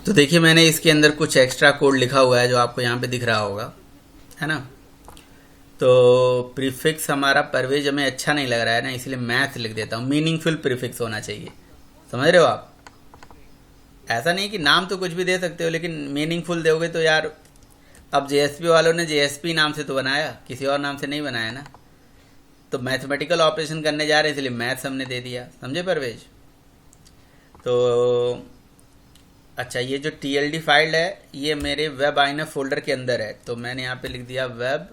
तो देखिए मैंने इसके अंदर कुछ एक्स्ट्रा कोड लिखा हुआ है जो आपको यहाँ पे दिख रहा होगा, है ना। तो प्रीफिक्स हमारा परवेज हमें अच्छा नहीं लग रहा है ना, इसलिए मैथ लिख देता हूँ। मीनिंगफुल प्रीफिक्स होना चाहिए, समझ रहे हो आप। ऐसा नहीं कि नाम तो कुछ भी दे सकते हो, लेकिन मीनिंगफुल दोगे तो यार, अब जेएसपी वालों ने जेएसपी नाम से तो बनाया, किसी और नाम से नहीं बनाया ना। तो मैथमेटिकल ऑपरेशन करने जा रहे हैं, इसलिए मैथ्स हमने दे दिया, समझे परवेज। तो अच्छा, ये जो टीएलडी फाइल है ये मेरे वेब आईएनएफ फोल्डर के अंदर है, तो मैंने यहाँ पे लिख दिया वेब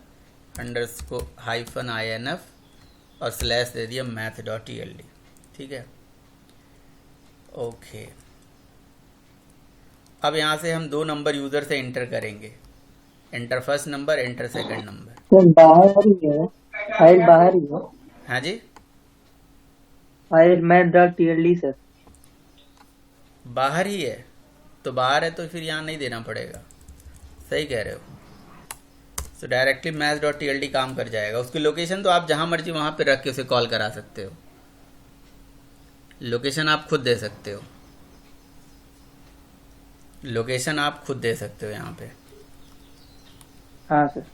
अंडरस्कोर हाइफन INF और स्लैश दे दिया math.tld। ठीक है, ओके। अब यहाँ से हम 2 नंबर यूज़र से इंटर करेंगे, enter first number, enter second number. Sir बाहर ही है, फाइल बाहर ही है। हाँ जी, फाइल math.tld सर। बाहर ही है। तो बाहर है तो फिर यहाँ नहीं देना पड़ेगा, सही कह रहे हो। तो डायरेक्टली math.tld काम कर जाएगा। उसकी लोकेशन तो आप जहाँ मर्जी वहाँ पे रख के उसे कॉल करा सकते हो, लोकेशन आप खुद दे सकते हो, लोकेशन आप खुद दे सकते हो यहाँ पे। हाँ सर।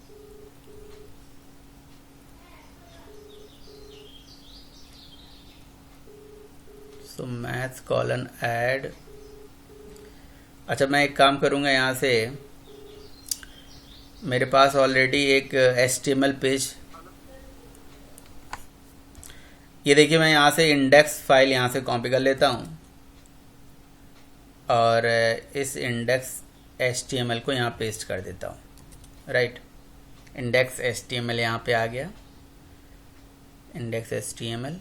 सो मैथ कॉलन ऐड। अच्छा, मैं एक काम करूँगा, यहाँ से मेरे पास ऑलरेडी एक HTML पेज, ये देखिए मैं यहाँ से इंडेक्स फाइल यहाँ से कॉपी कर लेता हूँ और इस इंडेक्स HTML को यहाँ पेस्ट कर देता हूँ। राइट, इंडेक्स HTML यहाँ पे आ गया, इंडेक्स HTML।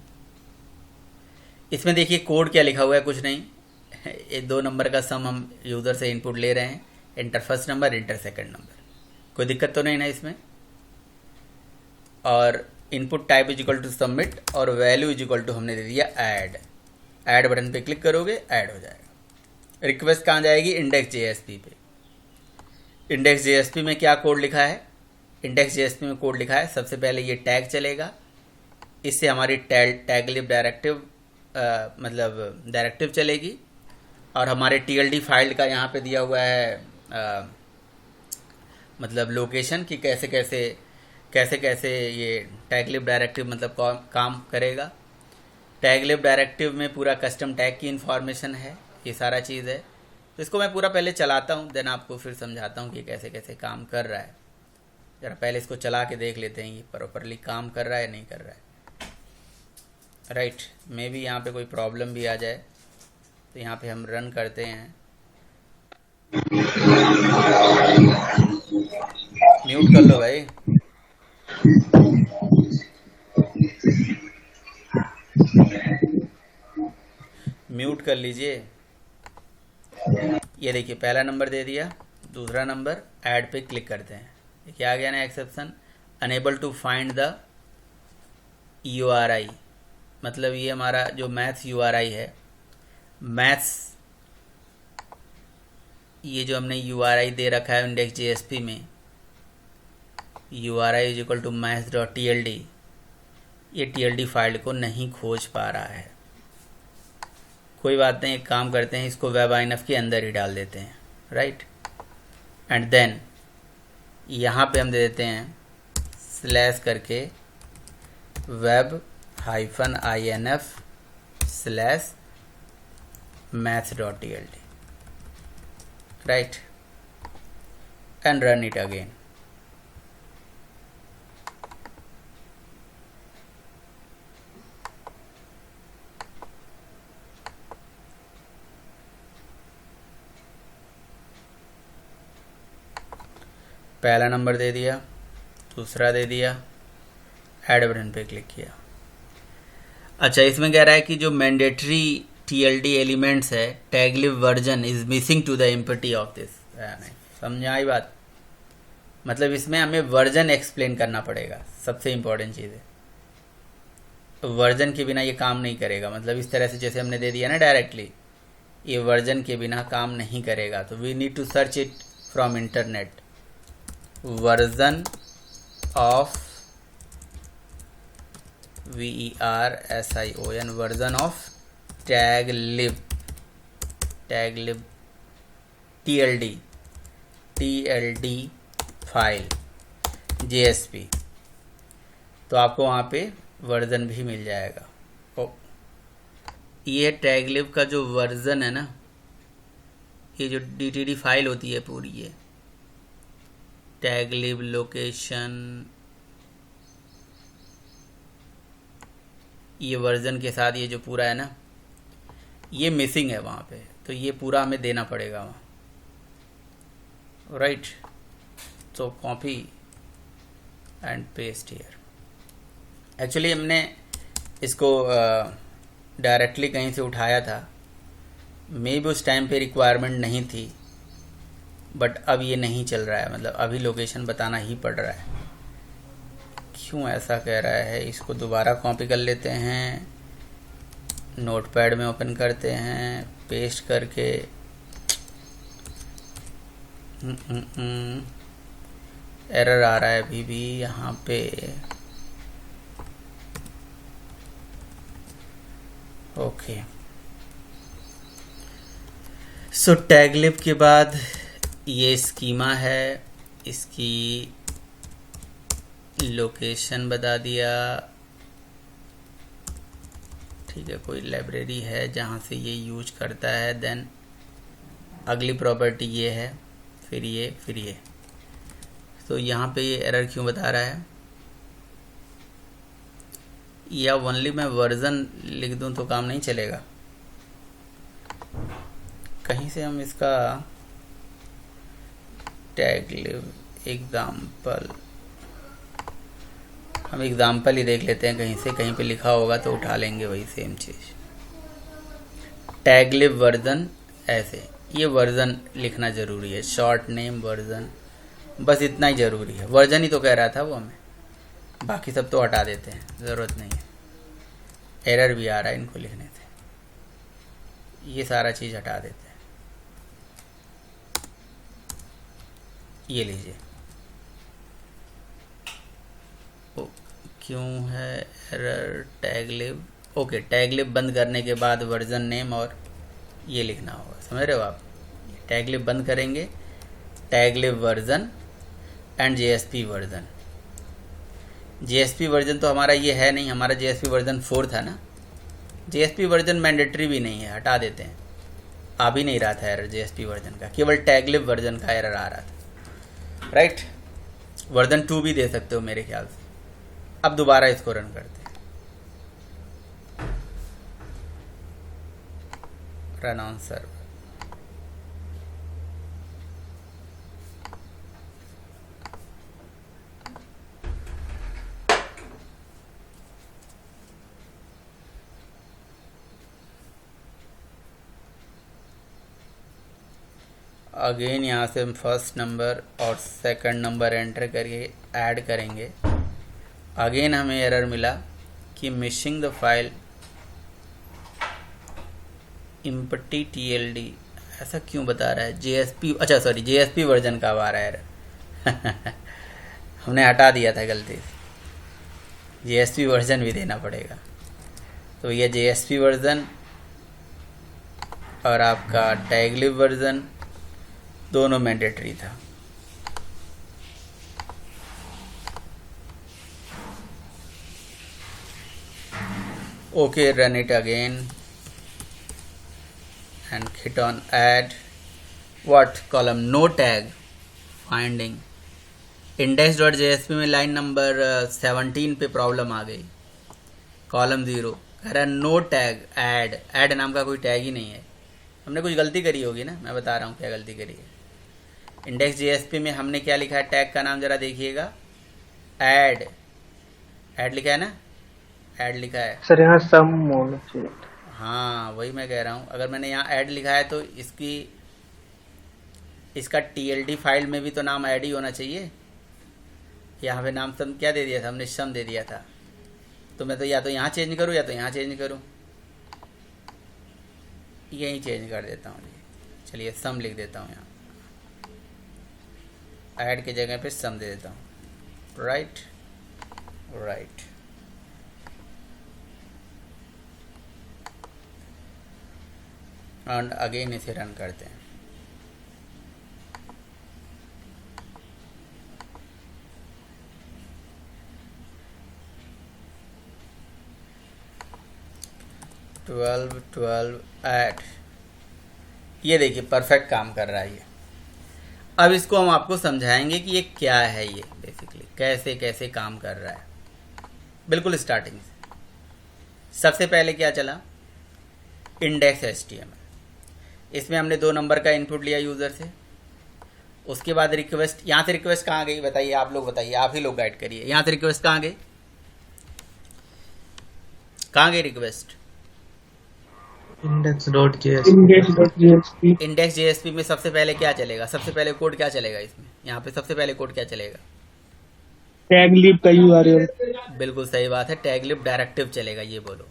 इसमें देखिए कोड क्या लिखा हुआ है, कुछ नहीं, ये 2 नंबर का सम हम यूज़र से इनपुट ले रहे हैं, enter first number, enter second number. कोई दिक्कत तो नहीं ना इसमें। और input type is equal to submit और वैल्यू इज इक्वल टू हमने दे दिया ऐड। ऐड बटन पे क्लिक करोगे, ऐड हो जाएगा। रिक्वेस्ट कहाँ जाएगी, इंडेक्स JSP पे। इंडेक्स JSP में क्या कोड लिखा है, इंडेक्स JSP में कोड लिखा है, सबसे पहले ये टैग चलेगा, इससे हमारी टैगलिब डायरेक्टिव मतलब डायरेक्टिव चलेगी। और हमारे TLD फाइल का यहाँ पे दिया हुआ है मतलब लोकेशन कि कैसे कैसे ये टैगलिब डायरेक्टिव मतलब काम करेगा। टैगलिब डायरेक्टिव में पूरा कस्टम टैग की इन्फॉर्मेशन है, ये सारा चीज़ है। तो इसको मैं पूरा पहले चलाता हूँ, देन आपको फिर समझाता हूँ कि कैसे कैसे काम कर रहा है। ज़रा पहले इसको चला के देख लेते हैं ये प्रॉपरली काम कर रहा है या नहीं कर रहा है। राइट, मे भी यहाँ पे कोई प्रॉब्लम भी आ जाए, तो यहाँ पे हम रन करते हैं। म्यूट कर लो भाई, म्यूट कर लीजिए। ये देखिए पहला नंबर दे दिया, दूसरा नंबर ऐड पे क्लिक करते हैं, क्या आ गया ना exception, unable to find the URI। मतलब ये हमारा जो मैथ्स URI है, मैथ्स ये जो हमने URI दे रखा है इंडेक्स JSP में, URI is equal to maths.tld, ये TLD फाइल को नहीं खोज पा रहा है। कोई बात नहीं, एक काम करते हैं, इसको वेब INF के अंदर ही डाल देते हैं। राइट, एंड देन यहाँ पे हम दे देते हैं स्लैश करके web -INF slash maths.tld। Right, and run it again. पहला नंबर दे दिया, दूसरा दे दिया, ऐड बटन पे क्लिक किया। अच्छा, इसमें कह रहा है कि जो मैंडेटरी TLD एलिमेंट्स है, taglib version is missing to the empty of this. समझा आई बात, मतलब इसमें हमें वर्जन एक्सप्लेन करना पड़ेगा, सबसे इम्पोर्टेंट चीज़ है। तो वर्जन के बिना ये काम नहीं करेगा, मतलब इस तरह से जैसे हमने दे दिया ना डायरेक्टली, ये वर्जन के बिना काम नहीं करेगा। तो we need to search it from internet, version of VERSION, version of taglib, taglib TLD file JSP, तो आपको वहाँ पे वर्जन भी मिल जाएगा। ओ, ये टैगलिब का जो वर्जन है ना, ये जो DTD फाइल होती है पूरी, ये टैगलिब लोकेशन, ये वर्जन के साथ ये जो पूरा है ना, ये मिसिंग है वहाँ पे, तो ये पूरा हमें देना पड़ेगा वहाँ, राइट। तो copy and paste here. Actually हमने इसको डायरेक्टली कहीं से उठाया था, मे भी उस टाइम पे रिक्वायरमेंट नहीं थी, बट अब ये नहीं चल रहा है, मतलब अभी लोकेशन बताना ही पड़ रहा है। क्यों ऐसा कह रहा है? इसको दोबारा कॉपी कर लेते हैं, नोटपैड में ओपन करते हैं, पेस्ट करके एरर आ रहा है अभी भी यहाँ पे। ओके, सो टैगलिब के बाद ये स्कीमा है, इसकी लोकेशन बता दिया, ठीक है, कोई लाइब्रेरी है जहाँ से ये यूज करता है। देन अगली प्रॉपर्टी ये है, फिर ये। तो यहाँ पे ये एरर क्यों बता रहा है? या ओनली मैं वर्जन लिख दूँ तो काम नहीं चलेगा? कहीं से हम इसका टैगलिब एग्जाम्पल, हम एग्जाम्पल ही देख लेते हैं, कहीं से कहीं पे लिखा होगा तो उठा लेंगे वही सेम चीज़। टैगलिब वर्जन ऐसे, ये वर्जन लिखना ज़रूरी है, शॉर्ट नेम वर्जन, बस इतना ही ज़रूरी है। वर्जन ही तो कह रहा था वो हमें, बाकी सब तो हटा देते हैं, ज़रूरत नहीं है। एरर भी आ रहा है इनको लिखने से, ये सारा चीज़ हटा देते हैं। ये लीजिए, क्यों है एरर? टैगलिब, ओके, टैगलिब बंद करने के बाद वर्जन नेम और ये लिखना होगा, समझ रहे हो आप? टैगलिब बंद करेंगे, taglib version and JSP version. JSP version तो हमारा ये है नहीं, हमारा JSP वर्जन 4 था ना। JSP वर्जन मैंडेटरी भी नहीं है, हटा देते हैं। आ भी नहीं रहा था एरर JSP वर्जन का, केवल टैगलिब वर्जन का एरर आ रहा था, राइट। वर्जन 2 भी दे सकते हो मेरे ख्याल से। अब दोबारा इसको रन करते हैं, रन ऑन सर्वर। अगेन यहाँ से हम फर्स्ट नंबर और सेकंड नंबर एंटर करके ऐड करेंगे। अगेन हमें एरर मिला कि missing the file empty TLD। ऐसा क्यों बता रहा है? JSP, अच्छा सॉरी, JSP वर्जन का आ रहा है एरर। हमने हटा दिया था गलती से, JSP वर्जन भी देना पड़ेगा। तो ये JSP वर्जन और आपका टैगलिब वर्जन दोनों मैंडेटरी था। Okay, run it again and hit on add what column, no tag finding index.jsp में लाइन नंबर 17 पे प्रॉब्लम आ गई, कॉलम 0 कह रहा है नो टैग ऐड नाम का कोई टैग ही नहीं है। हमने कुछ गलती करी होगी ना, मैं बता रहा हूँ क्या गलती करी है। index.jsp में हमने क्या लिखा है? टैग का नाम जरा देखिएगा, ऐड लिखा है ना, ऐड लिखा है सर, यहाँ सम होना चाहिए। हाँ, वही मैं कह रहा हूँ। अगर मैंने यहाँ ऐड लिखा है तो इसका TLD फाइल में भी तो नाम ऐड ही होना चाहिए। यहाँ पे नाम सम क्या दे दिया था हमने? सम दे दिया था। तो मैं तो या तो यहाँ चेंज करूँ या तो यहाँ चेंज करूँ, यहीं चेंज कर देता हूँ जी। चलिए सम लिख देता हूँ, यहाँ ऐड की जगह पे सम दे देता हूँ, राइट। एंड अगेन इसे रन करते हैं। 12 12 8। ये देखिए परफेक्ट काम कर रहा है ये। अब इसको हम आपको समझाएंगे कि ये क्या है, ये बेसिकली कैसे कैसे काम कर रहा है। बिल्कुल स्टार्टिंग से सबसे पहले क्या चला, इंडेक्स HTML। इसमें हमने 2 नंबर का इनपुट लिया यूज़र से। उसके बाद रिक्वेस्ट, यहाँ से रिक्वेस्ट कहाँ गई बताइए, आप लोग बताइए, आप ही लोग गाइड करिए। यहाँ से रिक्वेस्ट कहाँ गई, कहाँ गई रिक्वेस्ट? index.jsp इंडेक्स JSP में सबसे पहले क्या चलेगा, सबसे पहले कोड क्या चलेगा इसमें, यहाँ पे सबसे पहले कोड क्या चलेगा? टैग लिब का URL। बिल्कुल सही बात है, टैग लिब डायरेक्टिव चलेगा, ये बोलो,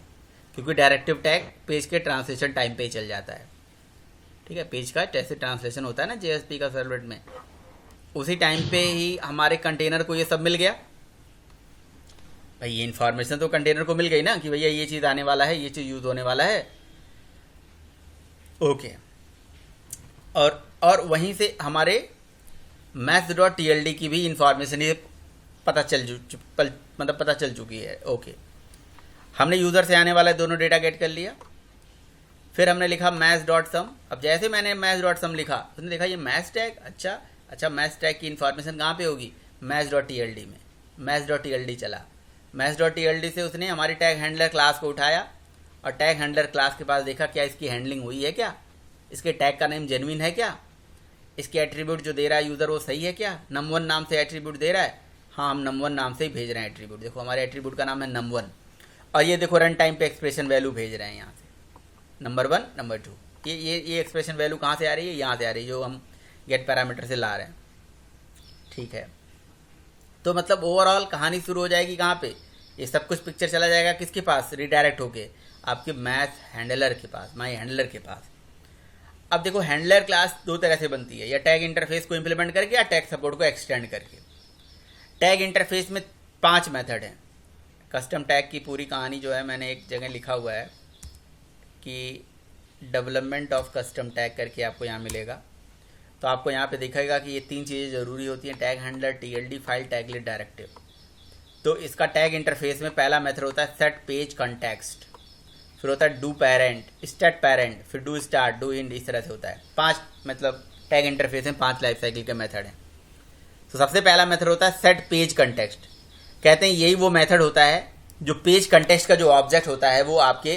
क्योंकि डायरेक्टिव टैग पेज के ट्रांसलेशन टाइम पे ही चल जाता है। ठीक है, पेज का जैसे ट्रांसलेशन होता है ना JSP का सर्वलेट में, उसी टाइम पे ही हमारे कंटेनर को ये सब मिल गया। भाई ये इन्फॉर्मेशन तो कंटेनर को मिल गई ना कि भैया ये चीज़ आने वाला है, ये चीज़ यूज़ होने वाला है। ओके, और वहीं से हमारे maths.tld की भी इंफॉर्मेशन ये पता चल चुकी है। ओके, हमने यूज़र से आने वाला दोनों डेटा गेट कर लिया। फिर हमने लिखा maths.sum। अब जैसे मैंने maths.sum लिखा, उसने देखा ये maths टैग, अच्छा maths टैग की इंफॉर्मेशन कहाँ पे होगी, maths.tld में। maths.tld चला, maths.tld से उसने हमारी टैग हैंडलर क्लास को उठाया और टैग हैंडलर क्लास के पास देखा क्या इसकी हैंडलिंग हुई है, क्या इसके टैग का नेम जेन्युइन है, क्या इसके एट्रीब्यूट जो दे रहा है यूज़र वो सही है, क्या num1 नाम से एट्रीब्यूट दे रहा है, हाँ हम num1 नाम से ही भेज रहे हैं एट्रीब्यूट। देखो हमारे एट्रीब्यूट का नाम है num1 और ये देखो रन टाइम पे एक्सप्रेशन वैल्यू भेज रहे हैं यहाँ से नंबर 1 नंबर 2। ये एक्सप्रेशन वैल्यू कहाँ से आ रही है, यहाँ से आ रही है, जो हम गेट पैरामीटर से ला रहे हैं। ठीक है, तो मतलब ओवरऑल कहानी शुरू हो जाएगी कहाँ पे, ये सब कुछ पिक्चर चला जाएगा किसके पास, रिडायरेक्ट होके आपके मैथ हैंडलर के पास, माई हैंडलर के पास। अब देखो हैंडलर क्लास 2 तरह से बनती है, या टैग इंटरफेस को इम्प्लीमेंट करके या टैग सपोर्ट को एक्सटेंड करके। टैग इंटरफेस में 5 मेथड हैं। कस्टम टैग की पूरी कहानी जो है मैंने एक जगह लिखा हुआ है कि डेवलपमेंट ऑफ कस्टम टैग करके आपको यहाँ मिलेगा। तो आपको यहाँ पे दिखेगा कि ये 3 चीज़ें ज़रूरी होती हैं, tag handler, TLD file, taglet, directive. तो इसका टैग इंटरफेस में पहला मेथड होता है सेट पेज कॉन्टेक्स्ट, फिर होता है डू पेरेंट, स्टार्ट पेरेंट, फिर डू स्टार्ट, डू एंड, इस तरह से होता है। 5 मतलब टैग इंटरफेस में 5 लाइफ साइकिल के मेथड हैं। तो सबसे पहला मेथड होता है सेट पेज कंटेक्स्ट। कहते हैं यही वो मेथड होता है जो पेज कंटेक्स्ट का जो ऑब्जेक्ट होता है वो आपके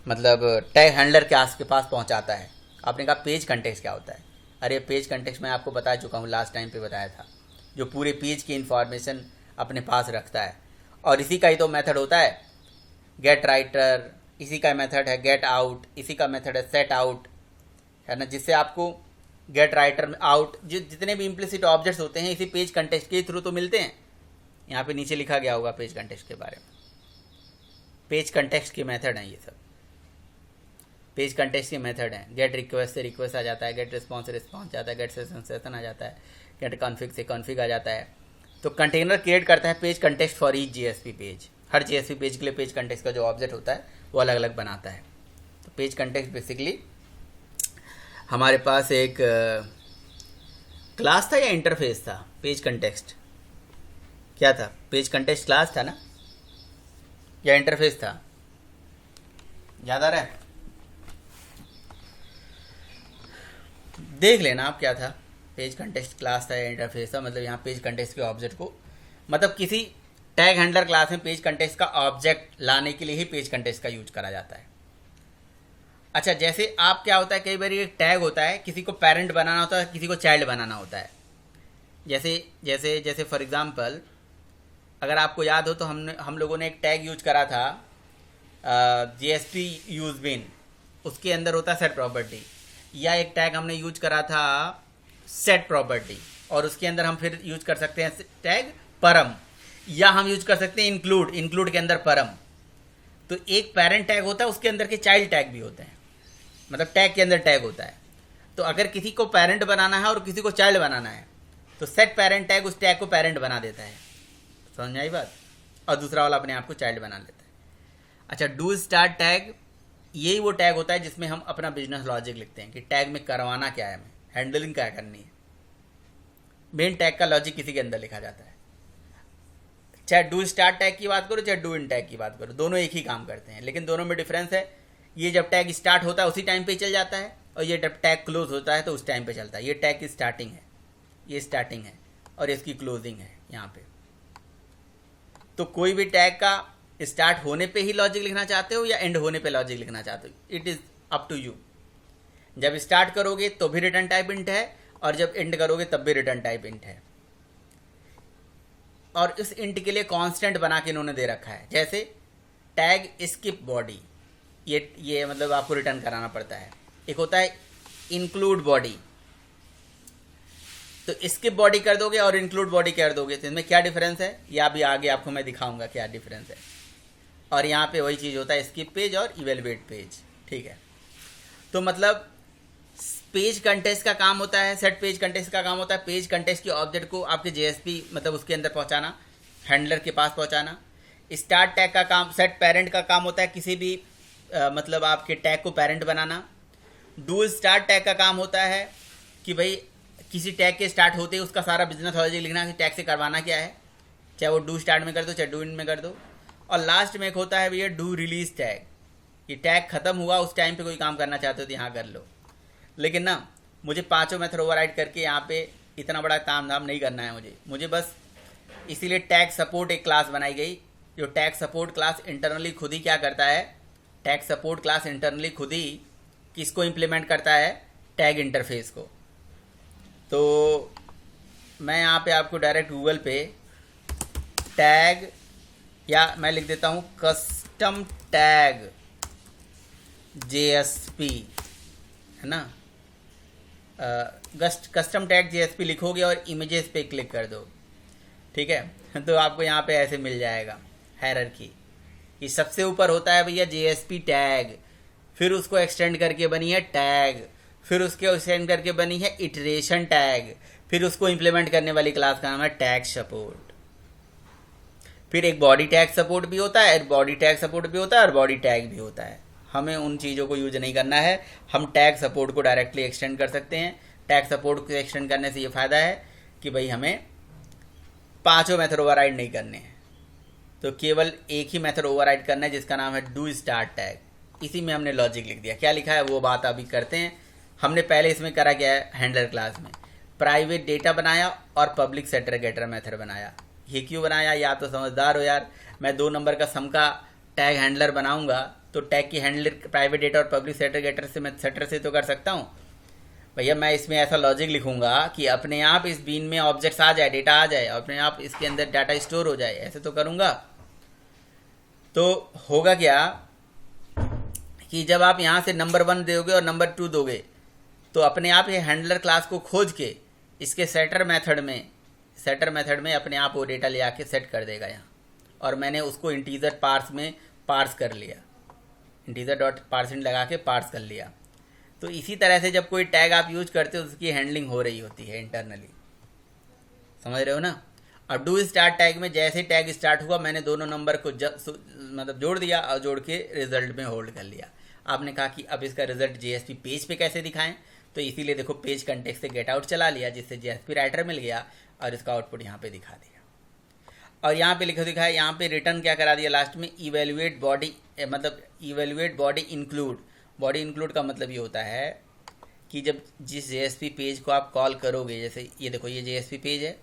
मतलब टैग हैंडलर के पास पहुंचाता है। आपने कहा पेज कंटेक्स्ट क्या होता है, अरे पेज कंटेक्स्ट मैं आपको बता चुका हूँ, लास्ट टाइम पे बताया था, जो पूरे पेज की इंफॉर्मेशन अपने पास रखता है। और इसी का ही तो मेथड होता है गेट राइटर, इसी का मेथड है गेट आउट, इसी का मेथड है सेट आउट, है ना, जिससे आपको गेट राइटर आउट जितने भी इम्प्लिसिट ऑब्जेक्ट्स होते हैं इसी पेज कंटेक्स्ट के थ्रू तो मिलते हैं। यहाँ पे नीचे लिखा गया होगा पेज कंटेक्स्ट के बारे में। पेज कंटेक्स्ट के मेथड हैं ये सब, पेज कंटेक्स्ट के मेथड हैं। गेट रिक्वेस्ट से रिक्वेस्ट आ जाता है, गेट रिस्पॉन्स से रिस्पॉन्स जाता है, गेट सेशन सेशन आ जाता है, गेट कॉन्फिग से कॉन्फिग आ जाता है। तो कंटेनर क्रिएट करता है page context for each JSP page. Her JSP page के लिए पेज कंटेक्स्ट का जो ऑब्जेक्ट होता है वो अलग अलग बनाता है। तो पेज कंटेक्स्ट बेसिकली हमारे पास एक क्लास था या इंटरफेस था, पेज कंटेक्स्ट क्या था, पेज कंटेक्स्ट क्लास था ना या इंटरफेस था, याद आ रहा है? देख लेना आप क्या था, पेज कंटेक्स्ट क्लास था या इंटरफेस था। मतलब यहाँ पेज कंटेक्स्ट के ऑब्जेक्ट को, मतलब किसी टैग हैंडलर क्लास में पेज कंटेक्स्ट का ऑब्जेक्ट लाने के लिए ही पेज कंटेक्स्ट का यूज करा जाता है। अच्छा, जैसे आप क्या होता है, कई बार एक टैग होता है, किसी को पेरेंट बनाना होता है, किसी को चाइल्ड बनाना होता है। जैसे जैसे जैसे फॉर एग्जांपल अगर आपको याद हो तो हम लोगों ने एक टैग यूज करा था JSP यूज बिन, उसके अंदर होता है सेट प्रॉपर्टी। या एक टैग हमने यूज करा था सेट प्रॉपर्टी और उसके अंदर हम फिर यूज कर सकते हैं टैग परम, या हम यूज कर सकते हैं इंक्लूड के अंदर परम। तो एक पेरेंट टैग होता है, उसके अंदर के चाइल्ड टैग भी होते हैं, मतलब टैग के अंदर टैग होता है। तो अगर किसी को पेरेंट बनाना है और किसी को चाइल्ड बनाना है तो सेट पेरेंट टैग उस टैग को पेरेंट बना देता है, समझ आई बात, और दूसरा वाला अपने आप को चाइल्ड बना लेता है। अच्छा, डू स्टार्ट टैग, यही वो टैग होता है जिसमें हम अपना बिजनेस लॉजिक लिखते हैं कि टैग में करवाना क्या है, हमें हैंडलिंग क्या करनी है। मेन टैग का लॉजिक किसी के अंदर लिखा जाता है। चाहे डू स्टार्ट टैग की बात करो चाहे डू इन टैग की बात करो, दोनों एक ही काम करते हैं, लेकिन दोनों में डिफरेंस है। ये जब टैग स्टार्ट होता है उसी टाइम पे चल जाता है, और ये जब टैग क्लोज होता है तो उस टाइम पे चलता है। ये टैग की स्टार्टिंग है, ये स्टार्टिंग है, और इसकी क्लोजिंग है यहाँ पे। तो कोई भी टैग का स्टार्ट होने पे ही लॉजिक लिखना चाहते हो या एंड होने पे लॉजिक लिखना चाहते हो, it is up to you. जब स्टार्ट करोगे तो भी रिटर्न टाइप इंट है, और जब एंड करोगे तब भी रिटर्न टाइप इंट है। और इस इंट के लिए कांस्टेंट बना के इन्होंने दे रखा है, जैसे टैग स्किप बॉडी, ये मतलब आपको रिटर्न कराना पड़ता है। एक होता है इंक्लूड बॉडी, तो स्किप बॉडी कर दोगे और इंक्लूड बॉडी कर दोगे, तो इनमें क्या डिफरेंस है या भी आगे आपको मैं दिखाऊंगा क्या डिफरेंस है। और यहाँ पे वही चीज़ होता है, स्किप पेज और इवेलुएट पेज, ठीक है। तो मतलब पेज कंटेस्ट का काम होता है, सेट पेज कंटेस्ट का काम होता है पेज कंटेस्ट के ऑब्जेक्ट को आपके जेएसपी मतलब उसके अंदर पहुंचाना, हैंडलर के पास पहुंचाना। स्टार्ट टैग का काम, सेट पेरेंट का काम होता है किसी भी मतलब आपके टैग को parent banana. Do start tag का काम होता है कि भाई किसी टैग के स्टार्ट होते ही उसका सारा बिजनेस लॉजिक लिखना कि टैग से करवाना क्या है, चाहे वो डू स्टार्ट में कर दो चाहे डू इन में कर दो। और लास्ट में एक होता है भैया डू रिलीज टैग, ये टैग खत्म हुआ उस टाइम पे कोई काम करना चाहते हो तो यहाँ कर लो। लेकिन ना मुझे पांचों मेथड ओवरराइड करके यहाँ पे इतना बड़ा ताम झाम नहीं करना है मुझे बस इसीलिए टैग सपोर्ट एक क्लास बनाई गई। जो टैग सपोर्ट क्लास इंटरनली खुद ही क्या करता है, टैग सपोर्ट क्लास इंटरनली खुद ही किसको इम्प्लीमेंट करता है, टैग इंटरफेस को। तो मैं यहाँ पे आपको डायरेक्ट गूगल पे टैग, या मैं लिख देता हूँ कस्टम टैग JSP, है ना, कस्टम टैग JSP लिखोगे और इमेजेस पे क्लिक कर दो, ठीक है। तो आपको यहाँ पे ऐसे मिल जाएगा हायरार्की कि सबसे ऊपर होता है भैया JSP टैग, फिर उसको एक्सटेंड करके बनी है टैग, फिर उसके एक्सटेंड करके बनी है इटरेशन टैग, फिर उसको इम्प्लीमेंट करने वाली क्लास का नाम है टैग सपोर्ट। फिर एक बॉडी टैग सपोर्ट भी होता है, बॉडी टैग सपोर्ट भी होता है और बॉडी टैग भी होता है। हमें उन चीज़ों को यूज नहीं करना है, हम टैग सपोर्ट को डायरेक्टली एक्सटेंड कर सकते हैं। टैग सपोर्ट को एक्सटेंड करने से ये फ़ायदा है कि भाई हमें पांचों मेथड ओवरराइड नहीं करने हैं, तो केवल एक ही मेथड ओवरराइड करना है जिसका नाम है डू स्टार्ट टैग। इसी में हमने लॉजिक लिख दिया, क्या लिखा है वो बात अभी करते हैं। हमने पहले इसमें करा क्या है, हैंडलर क्लास में प्राइवेट डेटा बनाया और पब्लिक सेटर गेटर मेथड बनाया। ये क्यों बनाया, या तो समझदार हो यार, मैं 2 नंबर का सम का टैग हैंडलर बनाऊंगा तो टैग की हैंडलर प्राइवेट डेटा और पब्लिक सेटर गेटर से मैं सेटर से तो कर सकता हूँ भैया। मैं इसमें ऐसा लॉजिक लिखूंगा कि अपने आप इस बीन में ऑब्जेक्ट्स आ जाए, डेटा आ जाए, अपने आप इसके अंदर डाटा स्टोर हो जाए, ऐसे तो करूंगा। तो होगा क्या कि जब आप यहाँ से नंबर 1 दोगे और नंबर 2 दोगे तो अपने आप ये हैंडलर क्लास को खोज के इसके सेटर मेथड में अपने आप वो डेटा ले आके सेट कर देगा यहाँ। और मैंने उसको इंटीजर पार्स में पार्स कर लिया, इंटीजर डॉट पार्सिंग लगा के पार्स कर लिया। तो इसी तरह से जब कोई टैग आप यूज करते हो उसकी हैंडलिंग हो रही होती है इंटरनली, समझ रहे हो ना। अब डू स्टार्ट टैग में जैसे टैग स्टार्ट हुआ मैंने दोनों नंबर को मतलब जोड़ दिया और जोड़ के रिजल्ट में होल्ड कर लिया। आपने कहा कि अब इसका रिजल्ट JSP पेज पे कैसे दिखाएं, तो इसीलिए देखो पेज कंटेक्स्ट से गेट आउट चला लिया जिससे JSP राइटर मिल गया और इसका आउटपुट यहाँ पे दिखा दिया। और यहाँ पे लिखा दिखा है, यहाँ पे रिटर्न क्या करा दिया लास्ट में, इवेल्युएट बॉडी, मतलब evaluate body include. Body include का मतलब ये होता है कि जब जिस JSP पेज को आप कॉल करोगे, जैसे ये देखो ये JSP पेज है,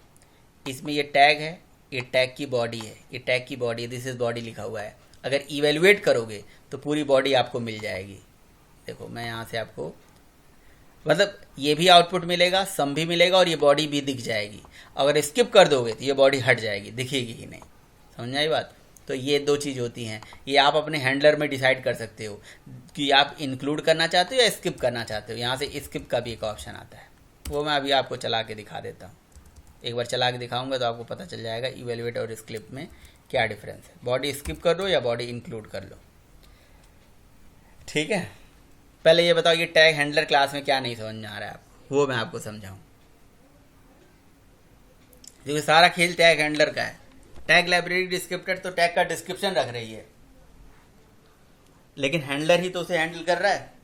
इसमें ये टैग है, ये टैग की बॉडी है, ये टैग की बॉडी है, दिस इज बॉडी लिखा हुआ है। अगर इवेल्युएट करोगे तो पूरी बॉडी आपको मिल जाएगी। देखो मैं यहाँ से आपको मतलब ये भी आउटपुट मिलेगा, सम भी मिलेगा और ये बॉडी भी दिख जाएगी। अगर स्किप कर दोगे तो ये बॉडी हट जाएगी, दिखेगी ही नहीं। समझ आई बात। तो ये 2 चीज़ होती हैं, ये आप अपने हैंडलर में डिसाइड कर सकते हो कि आप इंक्लूड करना चाहते हो या स्किप करना चाहते हो। यहाँ से स्किप का भी एक ऑप्शन आता है, वो मैं अभी आपको चला के दिखा देता हूँ। एक बार चला के दिखाऊंगा तो आपको पता चल जाएगा इवेल्युएट और स्किप में क्या डिफरेंस है। बॉडी स्किप कर लो या बॉडी इंक्लूड कर लो, ठीक है। पहले ये बताओ ये टैग हैंडलर क्लास में क्या नहीं समझ में आ रहा है आपको, वो मैं आपको समझाऊँ। क्योंकि सारा खेल टैग हैंडलर का है। टैग लाइब्रेरी डिस्क्रिप्टर तो टैग का डिस्क्रिप्शन रख रही है, लेकिन हैंडलर ही तो उसे हैंडल कर रहा है।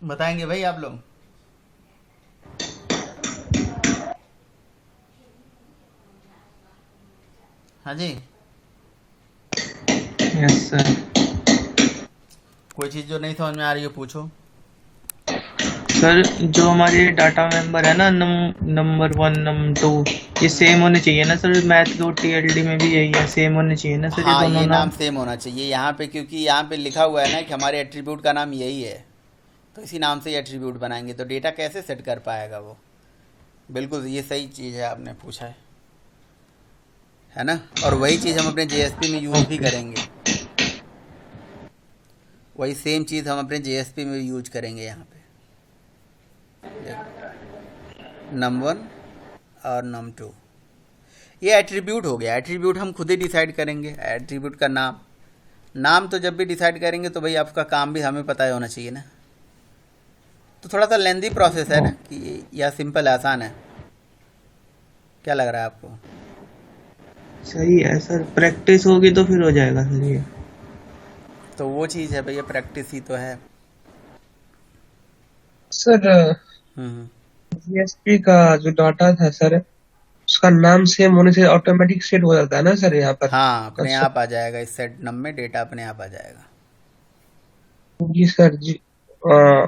बताएंगे भाई आप लोग? हाँ जी। Yes sir. कोई चीज़ जो नहीं समझ में आ रही हो पूछो। सर जो हमारे डाटा मेंबर है ना, नंबर 1 नंबर 2, ये सेम होने चाहिए ना सर? मैथ और टीएलडी में भी यही है, सेम होने चाहिए ना सर ये हाँ, दोनों ये नाम नाम? सेम होना चाहिए यहाँ पे, क्योंकि यहाँ पे लिखा हुआ है ना कि हमारे एट्रीब्यूट का नाम यही है, तो इसी नाम से ये एट्रीब्यूट बनाएंगे, तो डेटा कैसे सेट कर पाएगा वो। बिल्कुल ये सही चीज़ है आपने पूछा है ना। और वही चीज़ हम अपने जेएसपी में यूज भी ओके। करेंगे, वही सेम चीज़ हम अपने जेएसपी में यूज करेंगे यहाँ पे। देखो, num1 और num2, ये एट्रीब्यूट हो गया। एट्रीब्यूट हम खुद ही डिसाइड करेंगे। एट्रीब्यूट का नाम, नाम तो जब भी डिसाइड करेंगे तो भाई आपका काम भी हमें पता ही होना चाहिए ना। तो थोड़ा सा लेंदी प्रोसेस है ना, कि या सिंपल आसान है, क्या लग रहा है आपको? सही है सर, प्रैक्टिस होगी तो फिर हो जाएगा सर ये। तो वो चीज़ है भैया, प्रैक्टिस ही तो है। सर हम्म। जीएसपी का जो डाटा था सर, उसका नाम सेम होने से ऑटोमेटिक सेट हो जाता है ना सर यहाँ पर? हाँ, अपने अच्छा आप आ जाएगा, इस सेट नम में डेटा अपने आप आ जाएगा। जी सर जी। अ,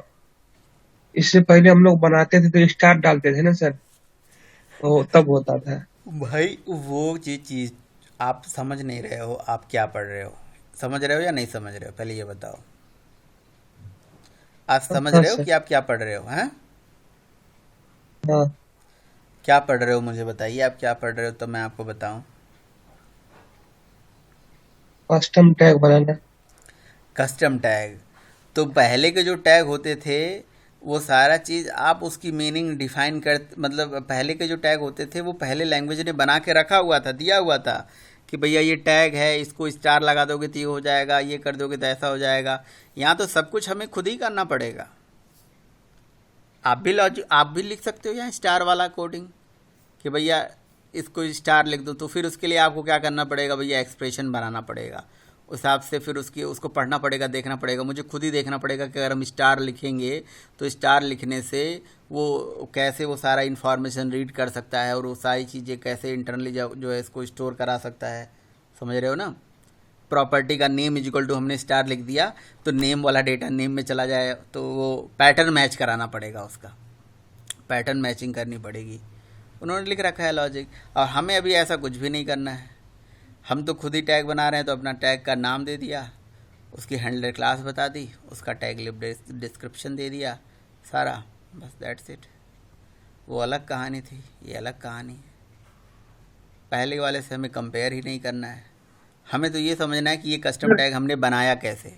इससे पहले हम लोग बनाते थे तो स्टार डालते थे ना सर, तो तब होता था। भाई वो ये चीज़ आप समझ नहीं रहे हो। आप क्या पढ़ रहे हो? समझ रहे हो या नहीं समझ रहे हो, पहले ये बताओ। आप समझ हाँ रहे हो सर। कि आप क्या पढ़ रहे हो? हैं? हाँ, क्या पढ़ रहे हो मुझे बताइए, आप क्या पढ़ रहे हो तो मैं आपको बताऊं। कस्टम टैग बनाना। Custom tag. तो पहले के जो टैग होते थे, वो सारा चीज़ आप उसकी मीनिंग डिफाइन कर, मतलब पहले के जो टैग होते थे वो पहले लैंग्वेज ने बना के रखा हुआ था, दिया हुआ था कि भैया ये टैग है, इसको स्टार लगा दोगे तो ये हो जाएगा, ये कर दोगे तो ऐसा हो जाएगा। यहाँ तो सब कुछ हमें खुद ही करना पड़ेगा। आप भी लिख सकते हो यहाँ स्टार वाला कोडिंग, कि भैया इसको स्टार लिख दो, तो फिर उसके लिए आपको क्या करना पड़ेगा भैया, एक्सप्रेशन बनाना पड़ेगा उस हिसाब से, फिर उसको पढ़ना पड़ेगा, देखना पड़ेगा, मुझे खुद ही देखना पड़ेगा कि अगर हम स्टार लिखेंगे तो स्टार लिखने से वो कैसे वो सारा इन्फॉर्मेशन रीड कर सकता है, और वो सारी चीज़ें कैसे इंटरनली जो है इसको स्टोर करा सकता है। समझ रहे हो ना। प्रॉपर्टी का नेम इज इक्वल टू हमने स्टार लिख दिया, तो नेम वाला डेटा नेम में चला जाए, तो वो पैटर्न मैच कराना पड़ेगा, उसका पैटर्न मैचिंग करनी पड़ेगी। उन्होंने लिख रखा है लॉजिक, और हमें अभी ऐसा कुछ भी नहीं करना है। हम तो खुद ही टैग बना रहे हैं, तो अपना टैग का नाम दे दिया, उसकी हैंडलर क्लास बता दी, उसका टैग लिब डिस्क्रिप्शन दे दिया, सारा, बस दैट्स इट। वो अलग कहानी थी, ये अलग कहानी है। पहले वाले से हमें कंपेयर ही नहीं करना है। हमें तो ये समझना है कि ये कस्टम टैग हमने बनाया कैसे,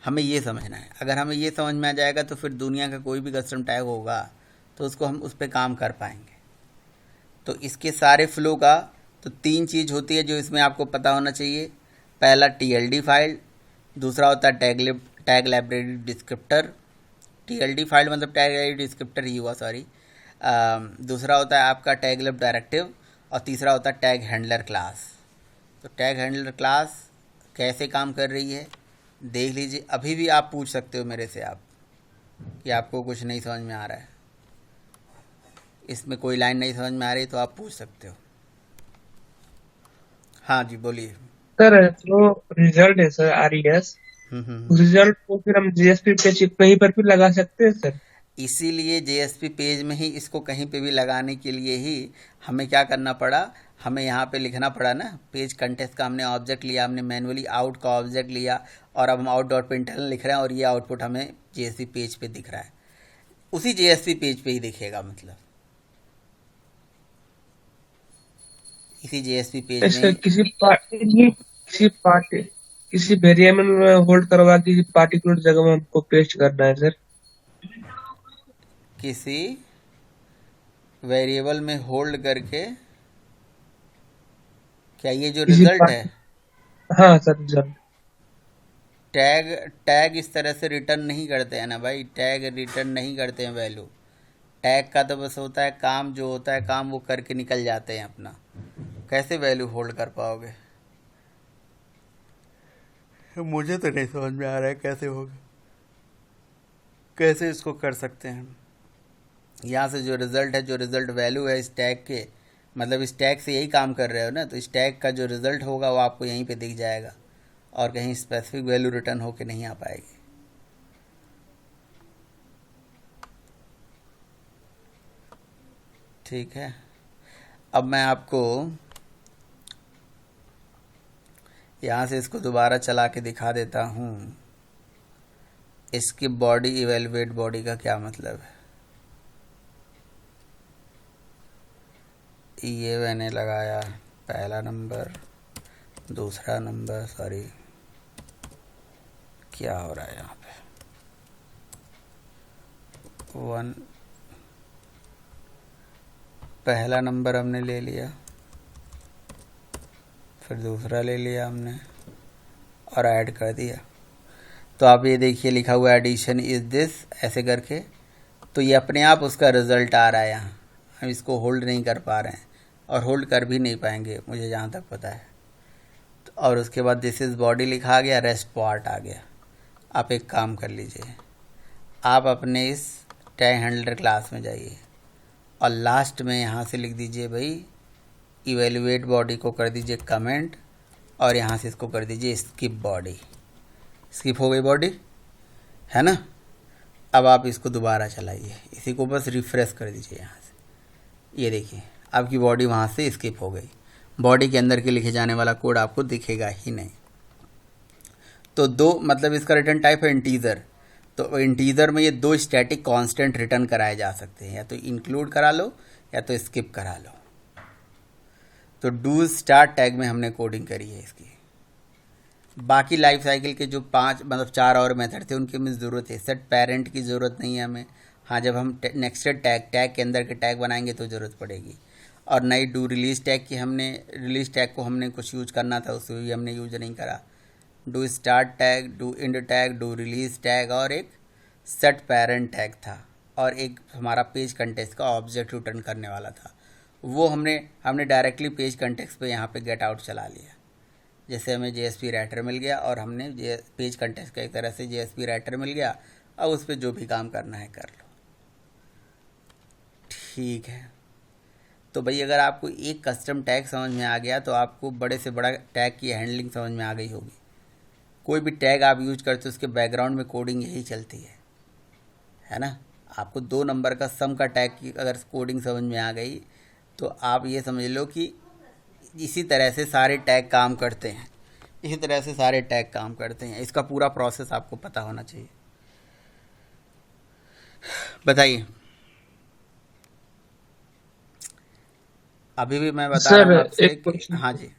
हमें ये समझना है। अगर हमें ये समझ में आ जाएगा तो फिर दुनिया का कोई भी कस्टम टैग होगा तो उसको हम उस पर काम कर पाएंगे। तो इसके सारे फ्लो का तो तीन चीज़ होती है जो इसमें आपको पता होना चाहिए। पहला टीएलडी फाइल, दूसरा होता है tag library descriptor. TLD file मतलब टैग लाइब्रेरी डिस्क्रिप्टर ही हुआ, सॉरी। दूसरा होता है आपका टैग लिब डायरेक्टिव, और तीसरा होता है टैग हैंडलर क्लास। तो टैग हैंडलर क्लास कैसे काम कर रही है देख लीजिए। अभी भी आप पूछ सकते हो मेरे से, आप कि आपको कुछ नहीं समझ में आ रहा है, इसमें कोई लाइन नहीं समझ में आ रही, तो आप पूछ सकते हो। हाँ जी, बोलिए। सर जो रिजल्ट है सर आरईएस, हम्म। रिजल्ट को फिर हम जीएसपी पे कहीं पर भी लगा सकते हैं सर? इसीलिए जेएसपी पेज में ही इसको कहीं पे भी लगाने के लिए ही हमें क्या करना पड़ा, हमें यहाँ पे लिखना पड़ा ना, पेज कंटेंट्स का हमने ऑब्जेक्ट लिया, हमने मैनुअली आउट का ऑब्जेक्ट लिया, और अब हम आउट डॉट प्रिंटलन लिख रहे हैं, और ये आउटपुट हमें जेएसपी पेज पे दिख रहा है। उसी जेएसपी पेज पे ही दिखेगा, मतलब इसी जेएसपी पेज में ऐसे ही। किसी वेरिएबल में होल्ड करवा के किसी पार्टिकुलर जगह में हमको पेस्ट करना है सर? किसी वेरिएबल में होल्ड करके, क्या ये जो किसी रिजल्ट है, पार्ट हाँ सर रिजल्ट। टैग टैग इस तरह से रिटर्न नहीं करते हैं ना भाई, टैग रिटर्न नहीं करते हैं वैल्यू। टैग का तो बस होता है काम, जो होता है काम वो करके निकल जाते हैं अपना। कैसे वैल्यू होल्ड कर पाओगे? मुझे तो नहीं समझ में आ रहा है कैसे होगा, कैसे इसको कर सकते हैं, यहाँ से जो रिज़ल्ट है, जो रिज़ल्ट वैल्यू है इस टैग के, मतलब इस टैग से यही काम कर रहे हो ना, तो इस टैग का जो रिज़ल्ट होगा वो आपको यहीं पे दिख जाएगा और कहीं स्पेसिफिक वैल्यू रिटर्न होके नहीं आ पाएगी। ठीक है, अब मैं आपको यहाँ से इसको दोबारा चला के दिखा देता हूँ। इसकी बॉडी इवेलुएट बॉडी का क्या मतलब है, ये मैंने लगाया पहला नंबर, दूसरा नंबर, सॉरी क्या हो रहा है यहाँ पे, 1, पहला नंबर हमने ले लिया, फिर दूसरा ले लिया हमने और ऐड कर दिया। तो आप ये देखिए लिखा हुआ एडिशन इज दिस, ऐसे करके, तो ये अपने आप उसका रिज़ल्ट आ रहा है यहाँ। हम इसको होल्ड नहीं कर पा रहे हैं और होल्ड कर भी नहीं पाएंगे मुझे जहाँ तक पता है। तो और उसके बाद दिस इज़ बॉडी लिखा गया, रेस्ट पार्ट आ गया। आप एक काम कर लीजिए, आप अपने इस टैग हैंडलर क्लास में जाइए और लास्ट में यहाँ से लिख दीजिए भाई इवेलुएट बॉडी को कर दीजिए कमेंट और यहाँ से इसको कर दीजिए स्किप बॉडी। स्किप हो गई बॉडी, है ना। अब आप इसको दोबारा चलाइए, इसी को बस रिफ़्रेश कर दीजिए यहाँ से। ये देखिए आपकी बॉडी वहाँ से स्किप हो गई, बॉडी के अंदर के लिखे जाने वाला कोड आपको दिखेगा ही नहीं। तो दो मतलब इसका रिटर्न टाइप है इंटीजर। तो इंटीजर में ये दो स्टैटिक कांस्टेंट रिटर्न कराए जा सकते हैं, या तो इंक्लूड करा लो या तो स्किप करा लो। तो डू स्टार्ट टैग में हमने कोडिंग करी है इसकी। बाकी लाइफ साइकिल के जो 5 मतलब 4 और मेथड थे उनकी हमें ज़रूरत है, सेट पेरेंट की ज़रूरत नहीं है हमें। हाँ, जब हम नेक्स्टेड टैग के अंदर के टैग बनाएंगे तो ज़रूरत पड़ेगी। और नई डू रिलीज़ टैग की हमने रिलीज़ टैग को हमने कुछ यूज करना था, उसमें भी हमने यूज नहीं करा। Do start tag, do and tag, do release tag और एक सेट पेरेंट टैग था और एक हमारा पेज कंटेक्स्ट का ऑब्जेक्ट रिटर्न करने वाला था। वो हमने डायरेक्टली पेज कंटेक्स्ट पे यहाँ पे गेट आउट चला लिया। जैसे हमें जेएसपी राइटर मिल गया और हमने पेज कंटेक्स्ट का एक तरह से जेएसपी राइटर मिल गया। अब उस पर जो भी काम करना है कर लो। ठीक है, तो भाई अगर आपको एक कस्टम टैग समझ में आ गया तो आपको बड़े से बड़ा टैग की हैंडलिंग समझ में आ गई होगी। कोई भी टैग आप यूज करते हो उसके बैकग्राउंड में कोडिंग यही चलती है ना। आपको 2 नंबर का सम का टैग की अगर कोडिंग समझ में आ गई तो आप ये समझ लो कि इसी तरह से सारे टैग काम करते हैं, इसी तरह से सारे टैग काम करते हैं। इसका पूरा प्रोसेस आपको पता होना चाहिए। बताइए, अभी भी मैं बता रहा हूँ आपसे एक कि क्वेश्चन, हाँ जी,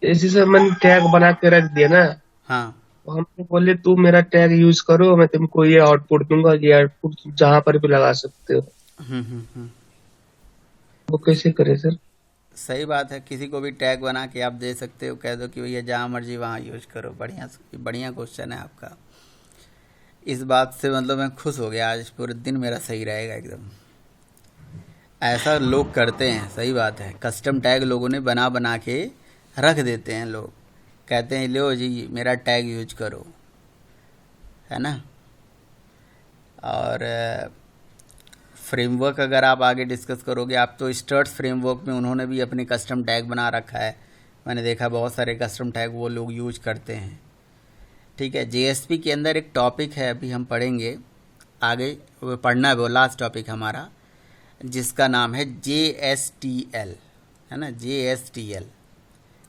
जैसे सर मैंने टैग बना के रख दिया ना, हाँ तो हमको बोले तू मेरा टैग यूज करो, मैं तुमको ये आउटपुट दूंगा, ये आउटपुट जहां पर भी लगा सकते हो। हम्म। वो कैसे करे सर? सही बात है, किसी को भी टैग बना के आप दे सकते हो, कह दो कि भैया जहाँ मर्जी वहाँ यूज करो। बढ़िया क्वेश्चन है आपका। इस बात से मतलब मैं खुश हो गया, आज पूरे दिन मेरा सही रहेगा एकदम। ऐसा लोग करते हैं, सही बात है। कस्टम टैग लोगों ने बना बना के रख देते हैं। लोग कहते हैं लो जी मेरा टैग यूज करो, है ना। और फ्रेमवर्क अगर आप आगे डिस्कस करोगे, आप तो स्टर्ट्स फ्रेमवर्क में उन्होंने भी अपने कस्टम टैग बना रखा है। मैंने देखा बहुत सारे कस्टम टैग वो लोग यूज करते हैं। ठीक है, जेएसपी के अंदर एक टॉपिक है, अभी हम पढ़ेंगे आगे, वो पढ़ना है, वो लास्ट टॉपिक हमारा, जिसका नाम है JSTL, है ना।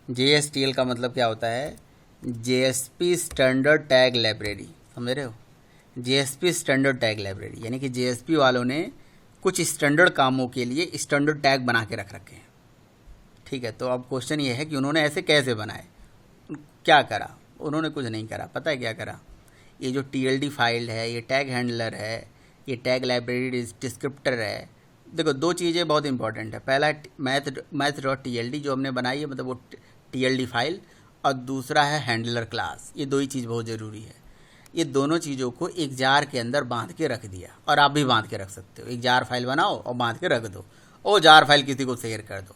JSTL का मतलब क्या होता है? JSP स्टैंडर्ड टैग लाइब्रेरी, समझ रहे हो। JSP स्टैंडर्ड टैग लाइब्रेरी यानी कि JSP वालों ने कुछ स्टैंडर्ड कामों के लिए स्टैंडर्ड टैग बना के रख रखे हैं। ठीक है, तो अब क्वेश्चन ये है कि उन्होंने ऐसे कैसे बनाए, क्या करा? उन्होंने कुछ नहीं करा। पता है क्या करा? ये जो TLD फाइल है, ये टैग हैंडलर है, ये टैग लाइब्रेरी डिस्क्रिप्टर है। देखो, 2 चीज़ें बहुत इंपॉर्टेंट है। पहला math.tld जो हमने बनाई है, मतलब वो TLD फाइल, और दूसरा है हैंडलर क्लास। ये 2 ही चीज़ बहुत ज़रूरी है। ये दोनों चीज़ों को एक जार के अंदर बांध के रख दिया, और आप भी बांध के रख सकते हो। एक जार फाइल बनाओ और बांध के रख दो, और जार फाइल किसी को शेयर कर दो,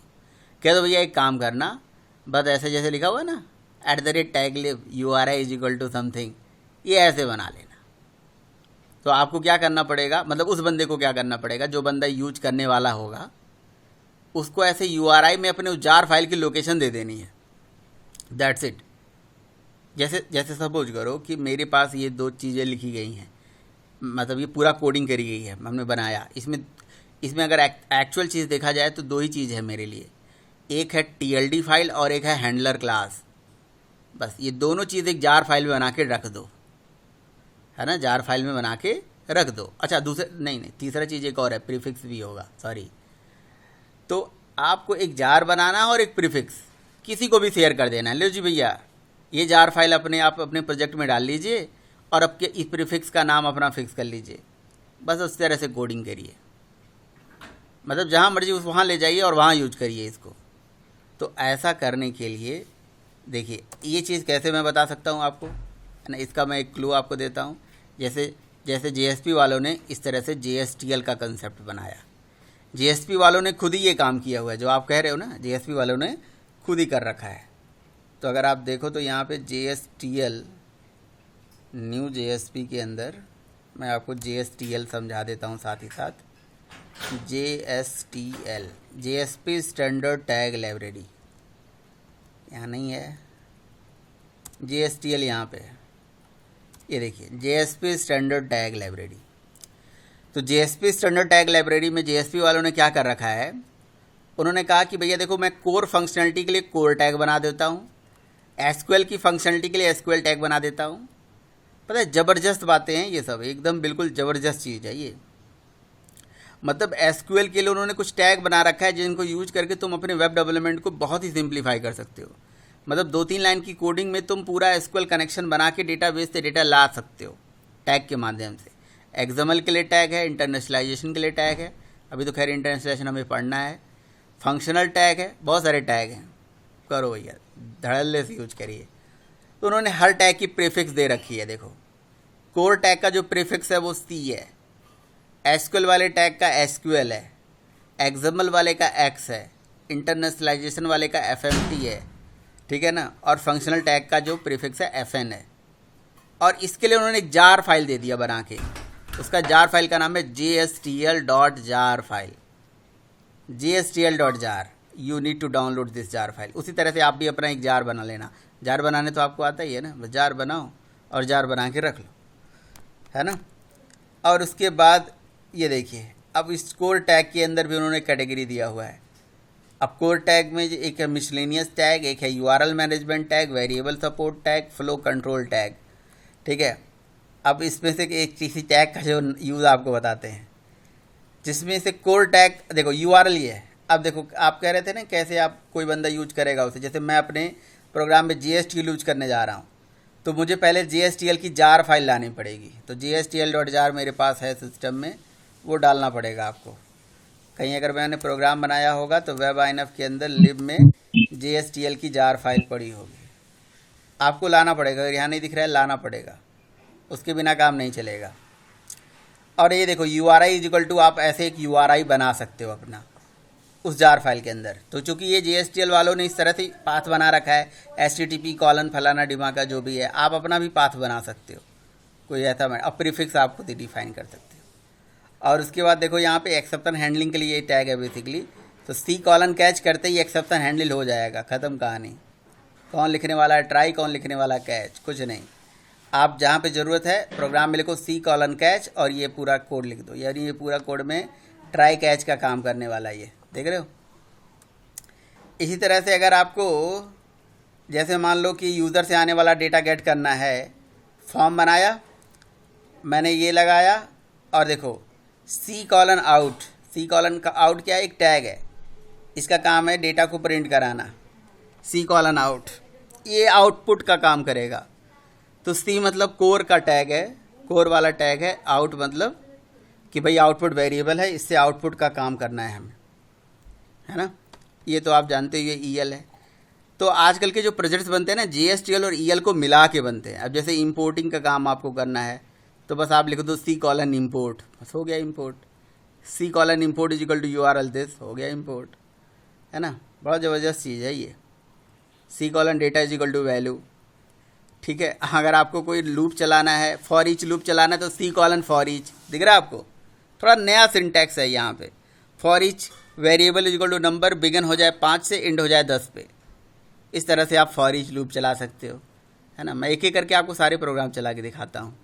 कह दो भैया एक काम करना, बस ऐसे जैसे लिखा हुआ है ना @taglib URI = समथिंग, ये ऐसे बना लेना। तो आपको क्या करना पड़ेगा, मतलब उस बंदे को क्या करना पड़ेगा, जो बंदा यूज करने वाला होगा उसको ऐसे URI में अपने उस जार फाइल की लोकेशन दे देनी है, दैट्स इट। जैसे जैसे सपोज करो कि मेरे पास ये 2 चीज़ें लिखी गई हैं, मतलब ये पूरा कोडिंग करी गई है, हमने बनाया। इसमें अगर एक्चुअल चीज़ देखा जाए तो 2 ही चीज़ है मेरे लिए, एक है TLD फाइल और एक है हैंडलर क्लास। बस ये दोनों चीज़ एक जार फाइल में बना के रख दो, है ना, जार फाइल में बना के रख दो। अच्छा नहीं, तीसरा चीज़ एक और है, प्रीफिक्स भी होगा, सॉरी। तो आपको एक जार बनाना है और एक प्रीफिक्स किसी को भी शेयर कर देना है। लो जी भैया, ये जार फाइल आप अपने प्रोजेक्ट में डाल लीजिए और आपके इस प्रीफिक्स का नाम अपना फिक्स कर लीजिए। बस उस तरह से कोडिंग करिए, मतलब जहाँ मर्जी उस वहाँ ले जाइए और वहाँ यूज करिए इसको। तो ऐसा करने के लिए देखिए ये चीज़ कैसे मैं बता सकता हूँ आपको, है ना, इसका मैं एक क्लू आपको देता हूँ। जैसे JSP वालों ने इस तरह से JSTL का कंसेप्ट बनाया। JSP वालों ने खुद ही ये काम किया हुआ है, जो आप कह रहे हो ना, JSP वालों ने खुद ही कर रखा है। तो अगर आप देखो तो यहाँ पे JSTL न्यू JSP के अंदर मैं आपको JSTL समझा देता हूँ साथ ही साथ। JSTL JSP standard tag library, यहाँ नहीं है, JSTL यहाँ पे है, ये देखिए JSP स्टैंडर्ड टैग लाइब्रेरी। तो JSP स्टैंडर्ड टैग लाइब्रेरी में JSP वालों ने क्या कर रखा है, उन्होंने कहा कि भैया देखो मैं कोर फंक्शनलिटी के लिए कोर टैग बना देता हूँ, SQL की फंक्शनलिटी के लिए SQL टैग बना देता हूँ। पता है ज़बरदस्त बातें हैं ये सब, एकदम बिल्कुल ज़बरदस्त चीज़ है ये। मतलब SQL के लिए उन्होंने कुछ टैग बना रखा है जिनको यूज करके तुम अपने वेब डेवलपमेंट को बहुत ही सिंप्लीफाई कर सकते हो। मतलब 2-3 लाइन की कोडिंग में तुम पूरा SQL कनेक्शन बना के डेटाबेस से डेटा ला सकते हो टैग के माध्यम से। XML के लिए टैग है, इंटरनेशनलाइजेशन के लिए टैग है, अभी तो खैर इंटरनेशनलाइजेशन हमें पढ़ना है, फंक्शनल टैग है, बहुत सारे टैग हैं। करो भैया, धड़ल्ले से यूज करिए। तो उन्होंने हर टैग की प्रीफिक्स दे रखी है। देखो कोर टैग का जो प्रीफिक्स है वो C है, SQL वाले टैग का SQL है, XML वाले का X है, इंटरनेशनलाइजेशन वाले का FMT है, ठीक है ना, और फंक्शनल टैग का जो प्रीफिक्स है FN है। और इसके लिए उन्होंने एक जार फाइल दे दिया बना के, उसका जार फाइल का नाम है JSTL.jar file, JSTL.jar। You need to download this jar file. उसी तरह से आप भी अपना एक जार बना लेना। जार बनाने तो आपको आता ही है ना, बस जार बनाओ और जार बना के रख लो, है ना। और उसके बाद ये देखिए, अब इस कोर टैग के अंदर भी उन्होंने कैटेगरी दिया हुआ है। अब कोर टैग में एक है मिसलेनियस टैग, एक है URL management tag, variable support tag, flow control tag, ठीक है। अब इसमें से एक किसी टैग का जो यूज़ आपको बताते हैं, जिसमें से कोर टैग देखो URL ये है। अब देखो आप कह रहे थे ना कैसे आप कोई बंदा यूज करेगा उसे, जैसे मैं अपने प्रोग्राम में JSTL यूज करने जा रहा हूँ तो मुझे पहले JSTL की जार फाइल लानी पड़ेगी। तो JSTL.jar मेरे पास है सिस्टम में, वो डालना पड़ेगा आपको। कहीं अगर मैंने प्रोग्राम बनाया होगा तो WebINF के अंदर लिब में JSTL की जार फाइल पड़ी होगी, आपको लाना पड़ेगा। अगर यहाँ नहीं दिख रहा है लाना पड़ेगा, उसके बिना काम नहीं चलेगा। और ये देखो URI इक्वल टू, आप ऐसे एक URI बना सकते हो अपना उस जार फाइल के अंदर। तो चूंकि ये JSTL वालों ने इस तरह से पाथ बना रखा है, HTTP: फलाना डिमाका जो भी है, आप अपना भी पाथ बना सकते हो कोई ऐसा। अब प्रीफिक्स आप खुद ही डिफाइन कर सकते हो। और उसके बाद देखो यहाँ पे एक्सेप्शन हैंडलिंग के लिए ये टैग है बेसिकली। तो C: कैच करते ही एक्सेप्शन हैंडल हो जाएगा, ख़त्म कहानी। कौन लिखने वाला है ट्राई, कौन लिखने वाला कैच, कुछ नहीं। आप जहाँ पे ज़रूरत है प्रोग्राम में लिखो C: कैच और ये पूरा कोड लिख दो, यानी ये पूरा कोड में ट्राई कैच का काम करने वाला है ये, देख रहे हो। इसी तरह से अगर आपको जैसे मान लो कि यूज़र से आने वाला डेटा गेट करना है, फॉर्म बनाया मैंने, ये लगाया और देखो C: आउट। C: का आउट क्या है, एक टैग है, इसका काम है डेटा को प्रिंट कराना। C: आउट ये आउटपुट का काम करेगा। तो C मतलब कोर का टैग है, कोर वाला टैग है। आउट मतलब कि भाई आउटपुट वेरिएबल है, इससे आउटपुट का काम करना है हमें, है ना। ये तो आप जानते हो, ये EL है। तो आजकल के जो प्रोजेक्ट्स बनते हैं ना, JSTL और EL को मिला के बनते हैं। अब जैसे इंपोर्टिंग का काम आपको करना है तो बस आप लिख दो C: import, बस हो गया import. C: import is equal to URL this, हो गया इंपोर्ट, है ना। बहुत ज़बरदस्त चीज़ है ये। C: data is equal to value, ठीक है। अगर आपको कोई लूप चलाना है, फॉर ईच लूप चलाना है, तो सी कॉलन फॉर ईच दिख रहा है आपको। थोड़ा नया सिंटैक्स है यहाँ पे। For each variable is equal to number begin हो जाए 5 से, एंड हो जाए 10 पे। इस तरह से आप फॉर ईच लूप चला सकते हो, है ना। मैं एक एक करके आपको सारे प्रोग्राम चला के दिखाता हूँ,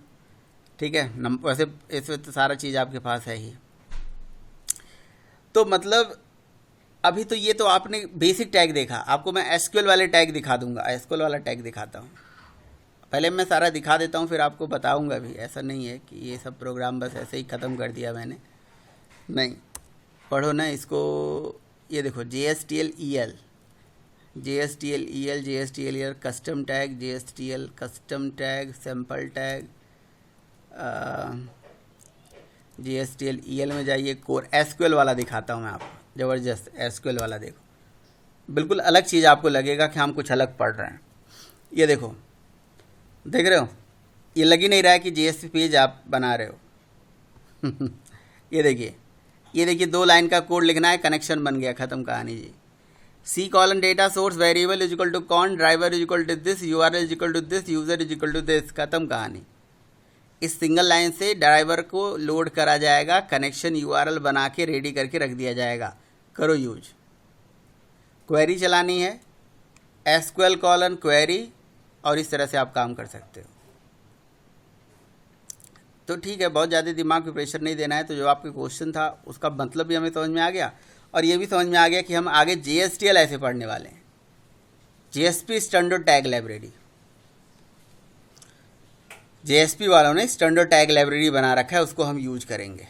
ठीक है। वैसे इसमें तो सारा चीज़ आपके पास है ही। तो मतलब अभी तो ये तो आपने बेसिक टैग देखा, आपको मैं एसक्यूएल वाले टैग दिखा दूंगा। एसक्यूएल वाला टैग दिखाता हूँ, पहले मैं सारा दिखा देता हूँ, फिर आपको बताऊंगा भी। ऐसा नहीं है कि ये सब प्रोग्राम बस ऐसे ही ख़त्म कर दिया मैंने, नहीं। पढ़ो ना इसको। ये देखो JSTL EL, JSTL EL, JSTL EL custom tag, JSTL custom tag, sample tag, JSTL EL में जाइए। कोर एसक्यूएल वाला दिखाता हूँ मैं आपको, ज़बरदस्त एसक्यूएल वाला। देखो बिल्कुल अलग चीज़ आपको लगेगा कि हम कुछ अलग पढ़ रहे हैं। ये देखो, देख रहे हो, ये लग ही नहीं रहा है कि JSP पेज आप बना रहे हो। ये देखिए 2 लाइन का कोड लिखना है, कनेक्शन बन गया, ख़त्म कहानी जी। C colon data source variable is equal to con, driver is equal to this, URL is equal to this, user is equal to this, ख़त्म कहानी। इस सिंगल लाइन से ड्राइवर को लोड करा जाएगा, कनेक्शन URL बना के रेडी करके रख दिया जाएगा, करो यूज। क्वेरी चलानी है, SQL कॉलन क्वेरी, और इस तरह से आप काम कर सकते हो। तो ठीक है, बहुत ज़्यादा दिमाग पे प्रेशर नहीं देना है। तो जो आपके क्वेश्चन था उसका मतलब भी हमें समझ में आ गया, और ये भी समझ में आ गया कि हम आगे JSTL ऐसे पढ़ने वाले हैं। JSP standard tag library, JSP वालों ने स्टैंडर्ड टैग लाइब्रेरी बना रखा है, उसको हम यूज करेंगे।